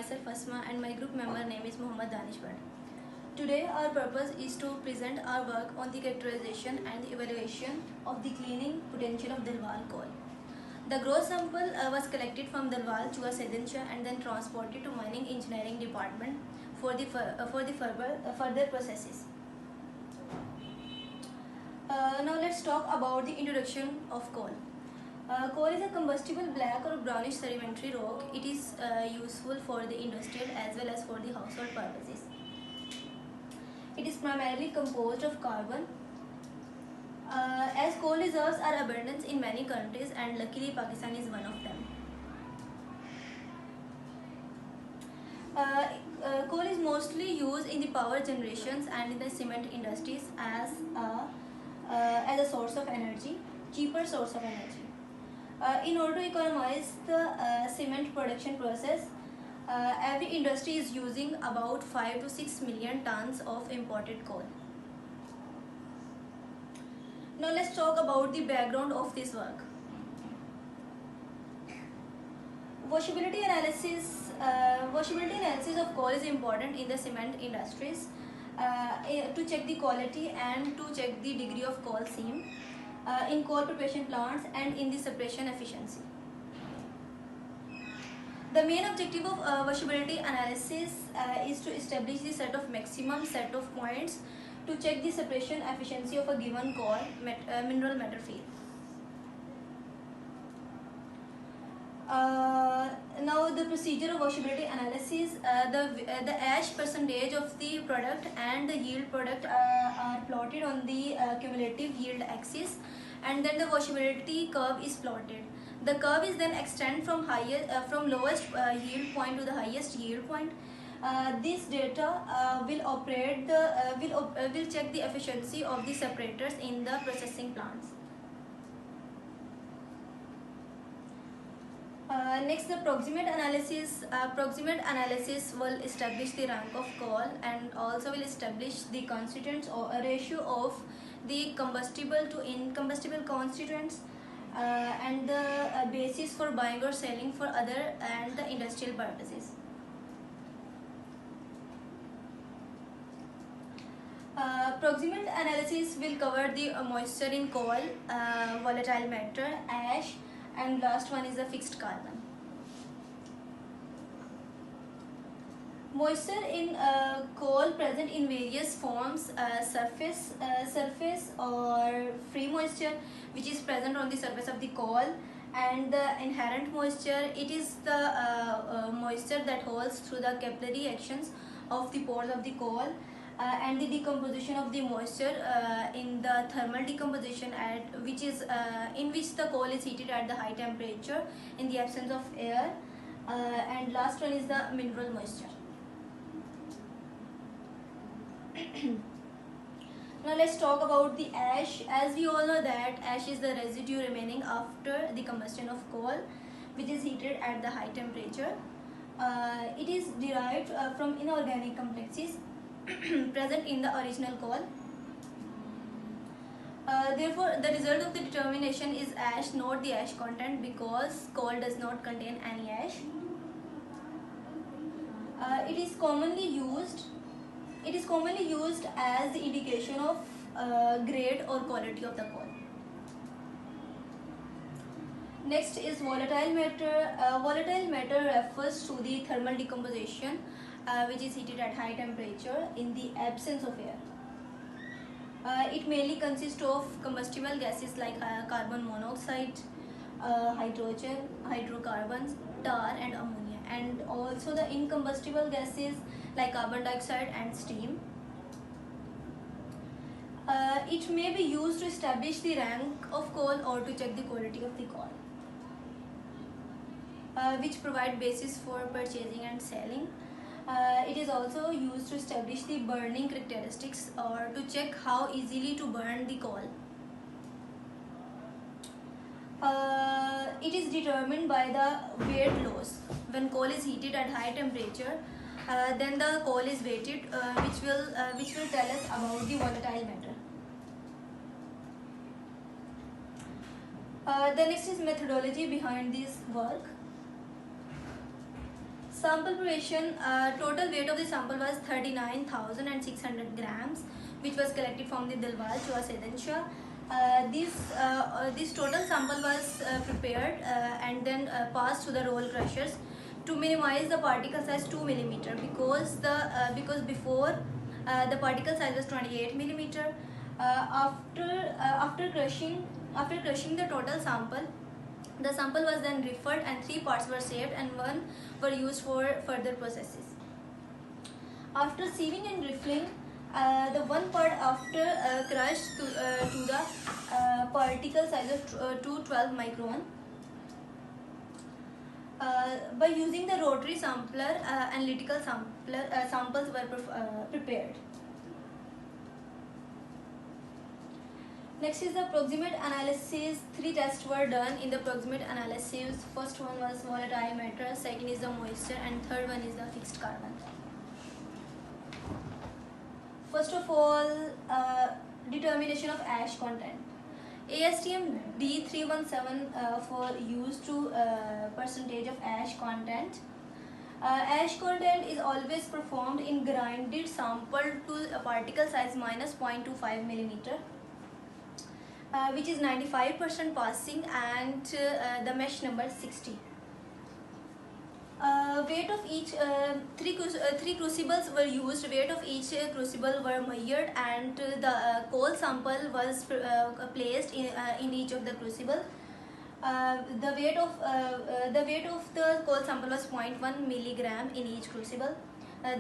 myself Asma and my group member name is Muhammad Danish Bhatt. Today our purpose is to present our work on the characterization and the evaluation of the cleaning potential of Dalwal coal. The gross sample was collected from Dalwal to Sedincha and then transported to mining engineering department for the further processes. Now let's talk about the introduction of coal. Coal is a combustible black or brownish sedimentary rock. It is useful for the industrial as well as for the household purposes. It is primarily composed of carbon. As coal reserves are abundant in many countries and luckily Pakistan is one of them. Coal is mostly used in the power generations and in the cement industries as a source of energy, cheaper source of energy. In order to economize the cement production process, every industry is using about 5 to 6 million tons of imported coal. Now let's talk about the background of this work. Washability analysis of coal is important in the cement industries to check the quality and to check the degree of coal seam in coal preparation plants and in the separation efficiency. The main objective of washability analysis is to establish the maximum set of points to check the separation efficiency of a given coal mineral matter field. Now the procedure of washability analysis, the ash percentage of the product and the yield product are plotted on the cumulative yield axis, and then the washability curve is plotted. The curve is then extended from lowest yield point to the highest yield point. This data will check the efficiency of the separators in the processing plants. Next, the proximate analysis. Proximate analysis will establish the rank of coal and also will establish the constituents or a ratio of the combustible to incombustible constituents and the basis for buying or selling for other and the industrial purposes. Proximate analysis will cover the moisture in coal, volatile matter, ash, and last one is the fixed carbon. Moisture in coal present in various forms, surface or free moisture which is present on the surface of the coal, and the inherent moisture, it is the moisture that holds through the capillary actions of the pores of the coal, and the decomposition of the moisture in the thermal decomposition in which the coal is heated at the high temperature in the absence of air, and last one is the mineral moisture. Now let's talk about the ash. As we all know that ash is the residue remaining after the combustion of coal, which is heated at the high temperature. It is derived from inorganic complexes present in the original coal. Therefore, the result of the determination is ash, not the ash content, because coal does not contain any ash. It is commonly used as the indication of grade or quality of the coal. Next is volatile matter. Volatile matter refers to the thermal decomposition which is heated at high temperature in the absence of air. It mainly consists of combustible gases like carbon monoxide, hydrogen, hydrocarbons, tar and ammonia, and also the incombustible gases like carbon dioxide and steam. It may be used to establish the rank of coal or to check the quality of the coal, which provide basis for purchasing and selling. It is also used to establish the burning characteristics or to check how easily to burn the coal. It is determined by the weight loss. When coal is heated at high temperature, then the coal is weighted, which will tell us about the volatile matter. The next is methodology behind this work. Sample preparation, total weight of the sample was 39,600 grams, which was collected from the Dilwal Chua Sedenshaw. This total sample was prepared and then passed through the roll crushers to minimize the particle size 2 millimeter, because before the particle size was 28 millimeter. After crushing the total sample, the sample was then referred and 3 parts were saved and 1 were used for further processes. After sieving and riffling, the 1 part after crushed to the particle size of 212 micron. By using the rotary sampler, analytical samples were prepared. Next is the proximate analysis. 3 tests were done in the proximate analysis. First one was volatile matter, second is the moisture, and third one is the fixed carbon. First of all, determination of ash content. ASTM D317 for used to percentage of ash content. Ash content is always performed in grinded sample to a particle size minus 0.25 millimeter. Which is 95% passing, and the mesh number 60. Weight of each three crucibles were used. Weight of each crucible were measured, and the coal sample was placed in each of the crucible. The weight of the coal sample was 0.1 milligram in each crucible.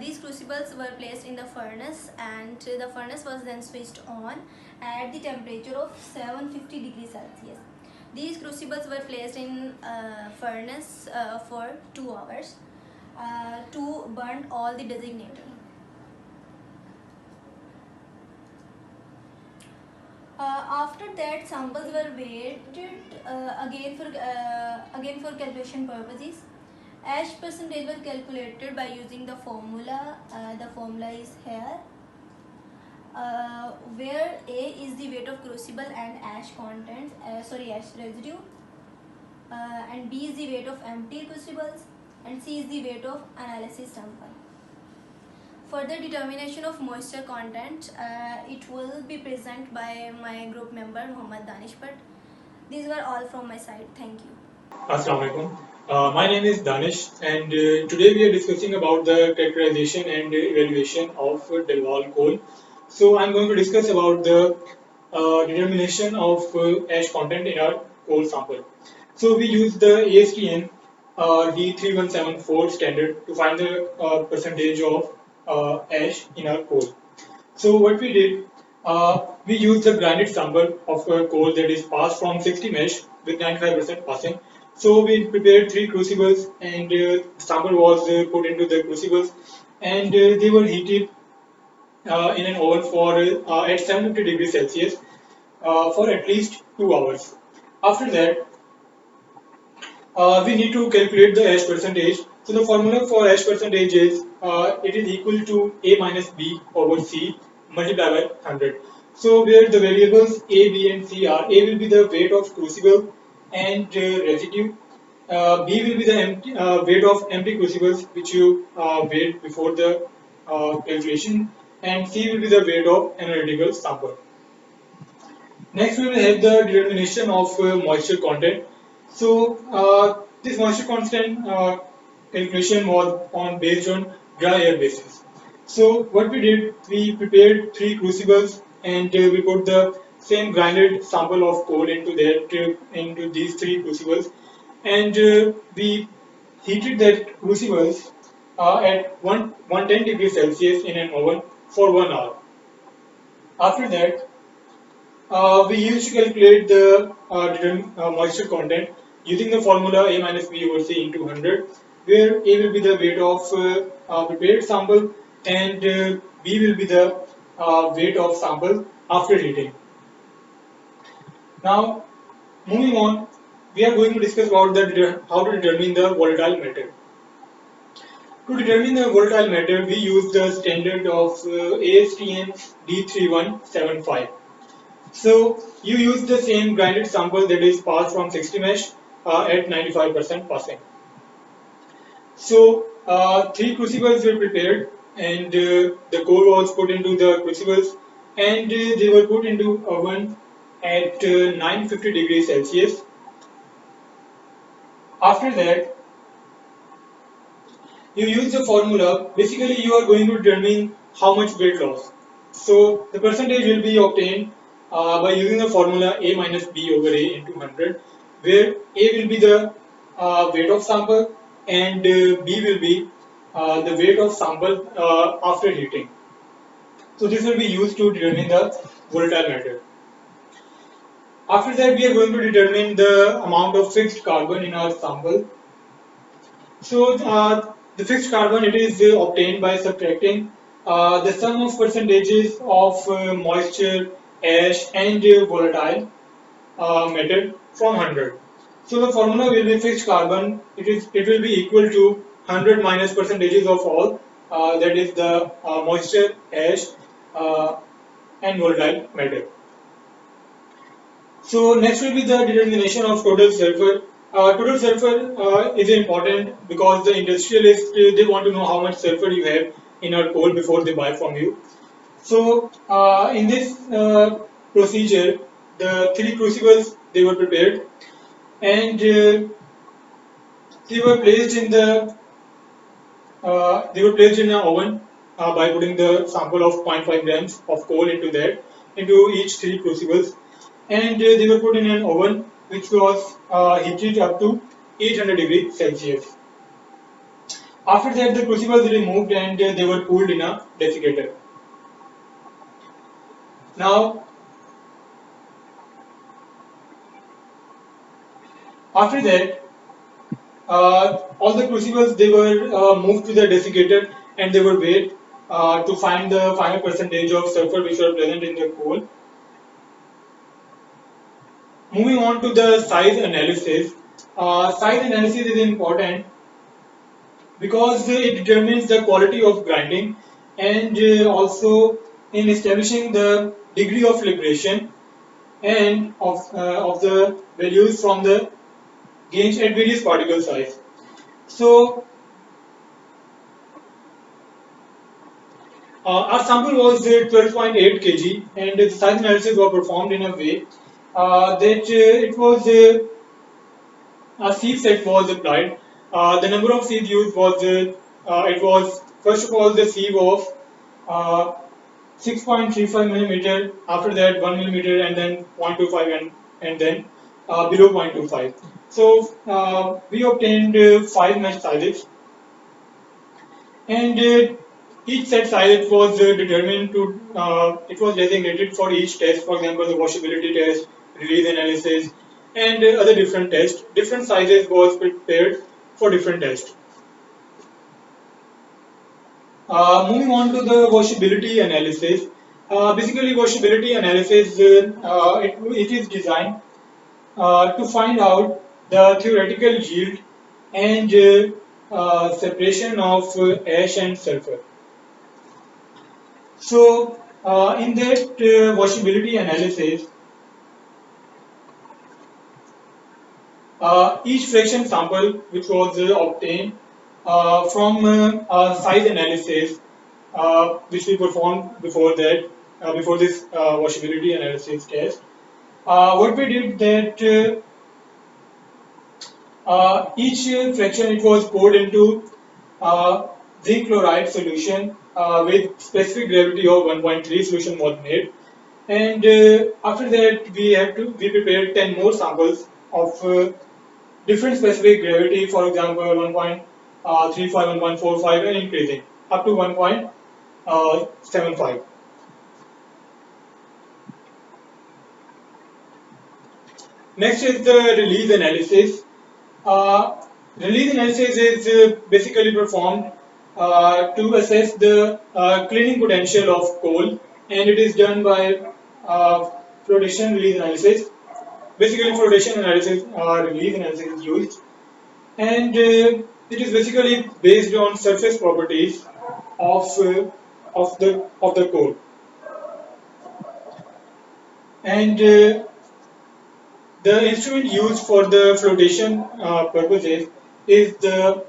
These crucibles were placed in the furnace, and the furnace was then switched on at the temperature of 750 degrees Celsius. These crucibles were placed in furnace for 2 hours to burn all the designator. After that, samples were weighted again for calculation purposes. Ash percentage was calculated by using the formula. The formula is here, where A is the weight of crucible and ash content, ash residue, and B is the weight of empty crucibles, and C is the weight of analysis sample. Further determination of moisture content, it will be present by my group member Muhammad Danish Bhatt. These were all from my side. Thank you. Assalamu alaikum. My name is Danish, and today we are discussing about the characterization and evaluation of Delval coal. So I'm going to discuss about the determination of ash content in our coal sample. So we use the ASTM D3174 standard to find the percentage of ash in our coal. So what we did, we used the grinded sample of coal that is passed from 60 mesh with 95% passing. So we prepared 3 crucibles, and sample was put into the crucibles, and they were heated in an oven for at 750 degrees Celsius for at least 2 hours. After that, we need to calculate the ash percentage. So the formula for ash percentage is it is equal to A minus B over C multiplied by 100. So where the variables A, B and C are, A will be the weight of crucible and residue, B will be the weight of empty crucibles which you weighed before the calculation, and C will be the weight of analytical sample. Next, we will have the determination of moisture content. So this moisture content calculation was based on dry air basis. So what we did, we prepared 3 crucibles, and we put the same grinded sample of coal into these 3 crucibles, and we heated that crucibles at 110 degrees Celsius in an oven for 1 hour. After that, we used to calculate the moisture content using the formula A minus B over C into 100, where A will be the weight of prepared sample, and B will be the weight of sample after heating. Now, moving on, we are going to discuss about how to determine the volatile matter. To determine the volatile matter, we use the standard of ASTM D3175. So you use the same grinded sample that is passed from 60 mesh at 95% passing. So three crucibles were prepared, and the coal was put into the crucibles, and they were put into oven at 950 degrees Celsius. After that, you use the formula. Basically, you are going to determine how much weight loss. So the percentage will be obtained by using the formula A minus B over A into 100, where A will be the weight of sample and B will be the weight of sample after heating. So this will be used to determine the volatile matter. After that, we are going to determine the amount of fixed carbon in our sample. So the fixed carbon, it is obtained by subtracting the sum of percentages of moisture, ash, and volatile matter from 100. So the formula will be fixed carbon. It will be equal to 100 minus percentages of all. That is the moisture, ash, uh, and volatile matter. So next will be the determination of total sulfur. Total sulfur is important because the industrialists they want to know how much sulfur you have in your coal before they buy from you. So in this procedure, the three crucibles they were prepared, and they were placed in an oven by putting the sample of zero point 0.5 grams of coal into each three crucibles, and they were put in an oven which was heated up to 800 degrees Celsius. After that, the crucibles were removed and they were cooled in a desiccator. Now, after that, all the crucibles they were moved to the desiccator and they were weighed to find the final percentage of sulfur which were present in the coal. Moving on to the size analysis. Size analysis is important because it determines the quality of grinding and also in establishing the degree of liberation and of the values from the gauge at various particle size. So our sample was 12.8 kg and the size analysis was performed in a way that it was a sieve set was applied. The number of sieves used was it was first of all the sieve of uh, 6.35 millimeter. After that 1 millimeter, and then 0.25, and then below 0.25. So we obtained five mesh sizes, and each set size was determined to it was designated for each test. For example, the washability test, release analysis, and other different tests. Different sizes was prepared for different tests. Moving on to the washability analysis. Basically, washability analysis it is designed to find out the theoretical yield and separation of ash and sulfur. So, in that washability analysis, each fraction sample which was obtained from size analysis, which we performed before that, before this washability analysis test. What we did that each fraction it was poured into uh, zinc chloride solution with specific gravity of 1.3 solution was made, and after that we prepared 10 more samples of different specific gravity, for example 1.35, 1.45, and increasing up to 1.75. Next is the release analysis. Uh, Release analysis is basically performed to assess the cleaning potential of coal, and it is done by flotation release analysis. Basically, flotation analysis or release analysis is used, and it is basically based on surface properties of the coal, and the instrument used for the flotation purposes is the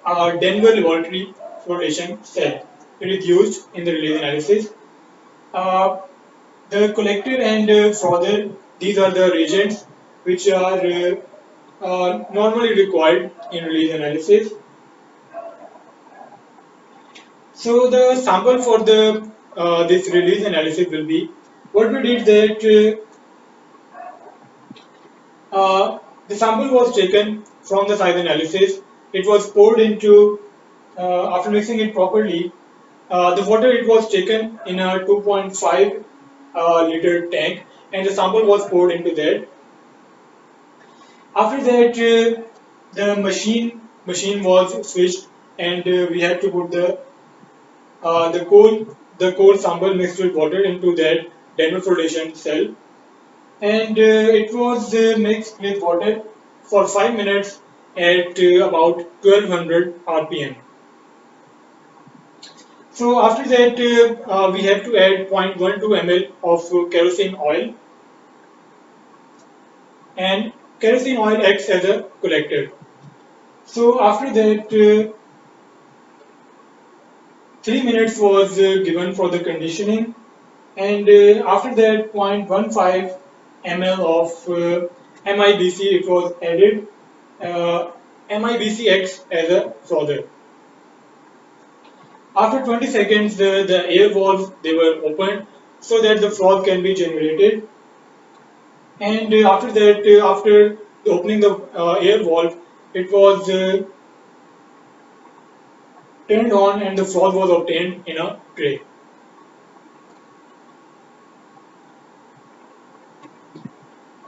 Denver laboratory flotation cell. It is used in the release analysis. Uh, the collector and frother, these are the reagents which are normally required in release analysis. So the sample for the this release analysis will be, what we did that the sample was taken from the size analysis. It was poured into, after mixing it properly, the water, it was taken in a 2.5 liter tank, and the sample was poured into that. After that, the machine was switched, and we had to put the coal sample mixed with water into that Denver flotation cell, and it was mixed with water for 5 minutes at about 1200 rpm. So after that, we have to add 0.12 ml of kerosene oil, and kerosene oil acts as a collector. So after that, 3 minutes was given for the conditioning, and after that, 0.15 ml of MIBC, it was added. MIBC acts as a frother. After 20 seconds, the air valves, they were opened so that the froth can be generated. And after that, after opening the air valve, it was turned on, and the froth was obtained in a tray.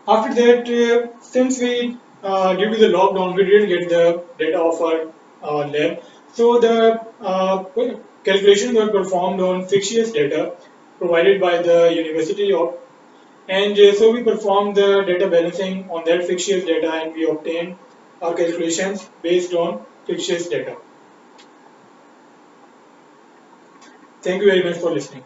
After that, since we, due to the lockdown, we didn't get the data of our lab, so the calculations were performed on fictitious data provided by the University of, and so we performed the data balancing on that fictitious data, and we obtained our calculations based on fictitious data. Thank you very much for listening.